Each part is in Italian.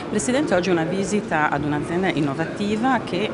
Presidente, oggi una visita ad un'azienda innovativa che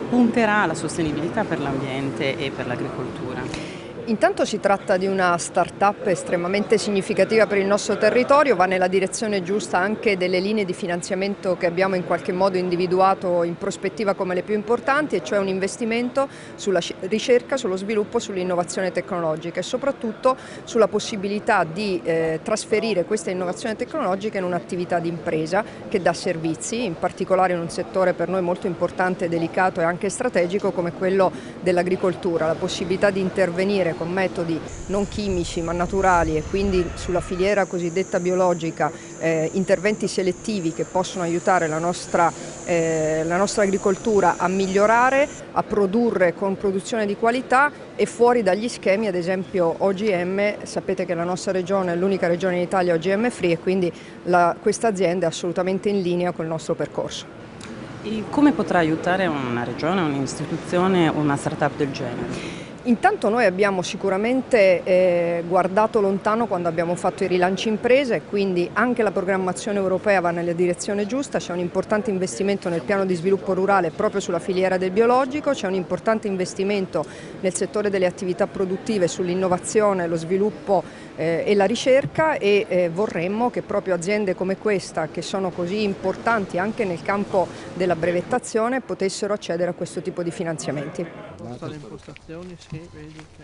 punterà alla sostenibilità per l'ambiente e per l'agricoltura. Intanto si tratta di una start-up estremamente significativa per il nostro territorio, va nella direzione giusta anche delle linee di finanziamento che abbiamo in qualche modo individuato in prospettiva come le più importanti, e cioè un investimento sulla ricerca, sullo sviluppo, sull'innovazione tecnologica e soprattutto sulla possibilità di trasferire questa innovazione tecnologica in un'attività di impresa che dà servizi, in particolare in un settore per noi molto importante, delicato e anche strategico come quello dell'agricoltura, la possibilità di intervenire con metodi non chimici ma naturali, e quindi sulla filiera cosiddetta biologica, interventi selettivi che possono aiutare la nostra agricoltura a migliorare, a produrre con produzione di qualità e fuori dagli schemi, ad esempio OGM. Sapete che la nostra regione è l'unica regione in Italia OGM free, e quindi questa azienda è assolutamente in linea col nostro percorso. E come potrà aiutare una regione, un'istituzione, una startup del genere? Intanto noi abbiamo sicuramente guardato lontano quando abbiamo fatto i rilanci imprese, quindi anche la programmazione europea va nella direzione giusta. C'è un importante investimento nel piano di sviluppo rurale proprio sulla filiera del biologico, c'è un importante investimento nel settore delle attività produttive, sull'innovazione, lo sviluppo e la ricerca, e vorremmo che proprio aziende come questa, che sono così importanti anche nel campo della brevettazione, potessero accedere a questo tipo di finanziamenti. Le impostazioni, sì, vedi che...